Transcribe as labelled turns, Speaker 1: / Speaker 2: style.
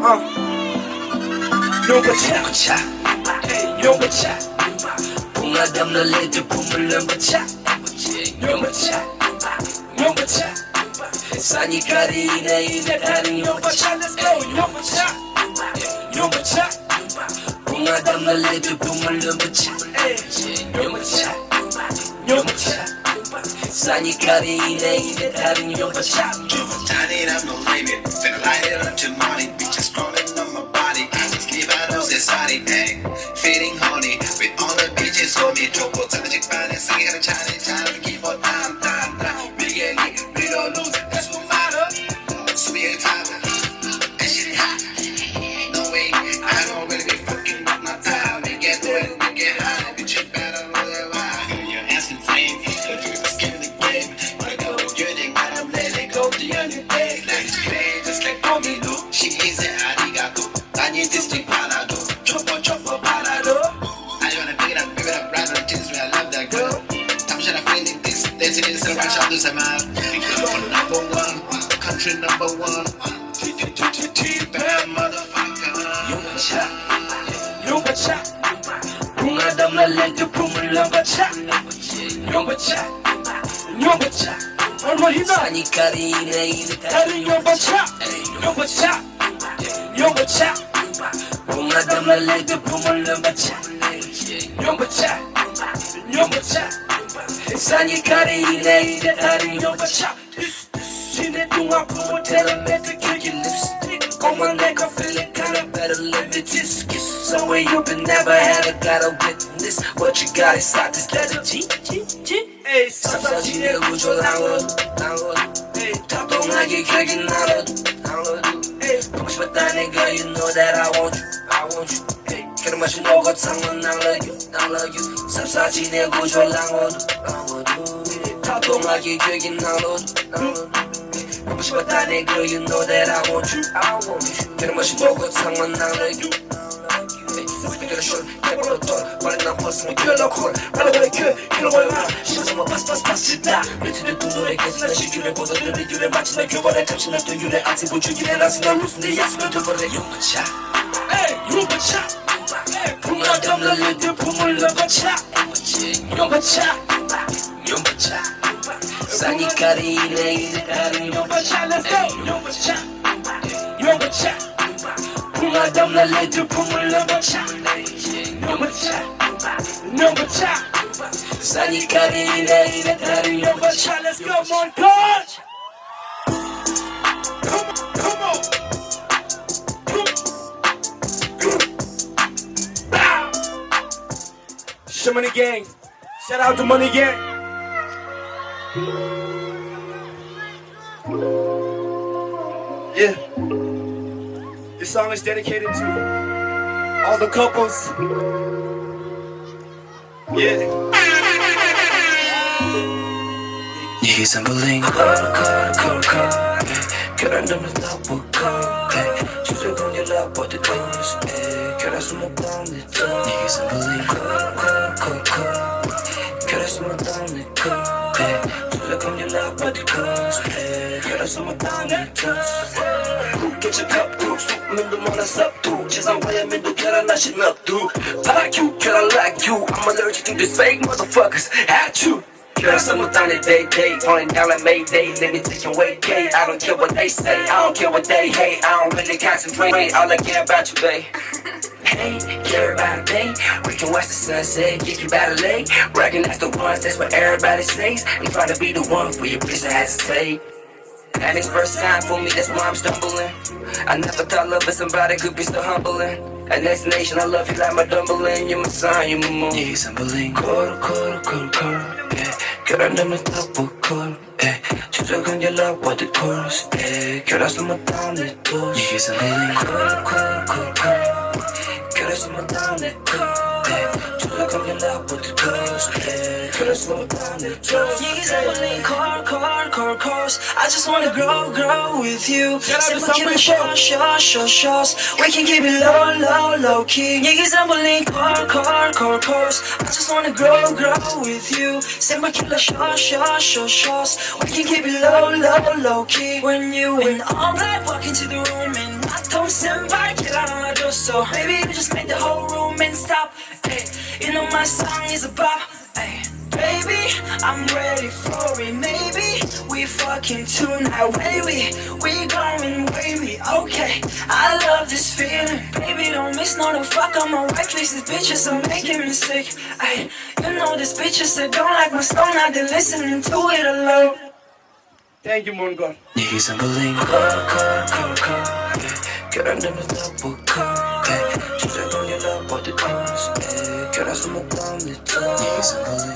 Speaker 1: Nyonpa, Nyonpa, Punga damna lete pumulamba cha. Nyonpa, Sani kari ina kari Nyonpa, let's go. Nyonpa, Punga damna lete pumulamba cha. Nyonpa, Sani kari ina kari Nyonpa.
Speaker 2: Turn it up, no limit. Finna light it up till morning. Bitches crawling on my body. Just leave out those sorry, hey. Feeling horny with all the bitches on me. Trouble, time to check by and sing it. Challenge, keep on time. We get it, we don't lose. That's what matters. So we ain't tired. That shit hot. No way, I don't really be fucking with my time. We get through it, we get high. We check better, you're asking insane. If you were scared of the game, wanna go with your thing, but I'm letting go to your new day. Like today, just like Tommy Lou. She is an arigato. I need this thing, palado. Chopper, palado. I wanna pick it up, right on the jeans where I love that girl. I'm sure I'm feeling this. Dancing in the right shot, lose a man. For number one, country number one. Bad motherfucker.
Speaker 1: Nyonpa, Punga damna lete pumulamba cha. Nyonpa, Sani kari ina kari Nyonpa, Punga damna lete pumulamba cha. Nyonpa, Sani kari ina kari Nyonpa. Sine tunga Potala mete kicking lipstick. On my neck I feel it kinda better live it just kiss. Somewhere you've been never had a gotta witness what you got inside this letter G. Hey, Sasaji ne gujo langodu. Hey, tatongaji kicking 나눠도. Hey, 보고 싶었다 nigga, you know that I want you. Hey, 그런 맛이 먹어 someone I love you. Sasaji ne gujo langodu. 타동하게 그긴 나눠도. 보고 싶었다 nigga, you know that I want you. 그런 맛이 먹어 someone I love you. Speaking of short, never thought, but I'm passing a girl of court. I don't like you, you know why I'm she's on my pass, sit down. Ready to do no regrets, that she could have bothered to do the match like you want to touch enough to you. I think what you get, that's not losing the yes, not to go to Nyonpa. Hey, Nyonpa, Punga damna lete pumulamba cha. Nyonpa, Sani kari ina kari Nyonpa, let's go. Nyonpa, Punga damna lete pumulamba cha. Nyonpa, Sani kari ina kari Nyonpa, let's go, Mundgod. Come on. Money Gang, shout out to Money Gang. Yeah, this song is dedicated to all the couples. Yeah. 이게 삼불링 결혼 좀 나쁘고 주저금 연락 버티던 결혼 숨어 보내 이게 삼불링 결혼 숨어 보내 주저금 연락 버티던 결혼 숨어 보내 깨진 컵도 숙면도 많아 섭도 세상 화야면도 결혼하신 납도 Like you, girl, I like you I'm allergic to these fake motherfuckers At you Girl, someone done it, they falling down like Mayday. Let me take your weight, K. I don't care what they say, I don't care what they hate. I don't really concentrate, all I care about you, babe. Hey, care about a day. We can watch the sunset, get you by the lake. Recognize the ones, that's what everybody says. I'm trying to be the one for your bitch to hesitate. And it's first time for me, that's why I'm stumbling. I never thought loving somebody could be so humbling. A next nation, I love you like my dumbling. You're my sun, you're my moon. 이게 삼불링 콜 결혼 남는 떡볶이 주저금 연락 what the chorus 결혼 숨어 down the doors 이게 삼불링 콜 결혼 숨어 down the doors 주저금 연락 what the chorus 결혼 숨어 down the doors 이게 삼불링 콜 I just wanna grow with you Simple killing shows We can keep it low key 이게 삼불링 콜 I just wanna grow with you Simple killing shows We can keep it low key When you in all black walk into the room and I don't send by So maybe you just make the whole room and stop. Ay, you know my song is a bop. Ay, baby, I'm ready for it. Maybe we fucking tonight. Wavy, we going wavy. Okay, I love this feeling. Baby, don't miss no the fuck on my right place. These bitches are making me sick. Ay, you know these bitches that don't like my song. Now they're listening to it alone. Thank you, Mundgod.
Speaker 2: 네 이상불린 결혼되면 double cut 주제 돌려 love what the cause 결혼 숨었던 네 이상불린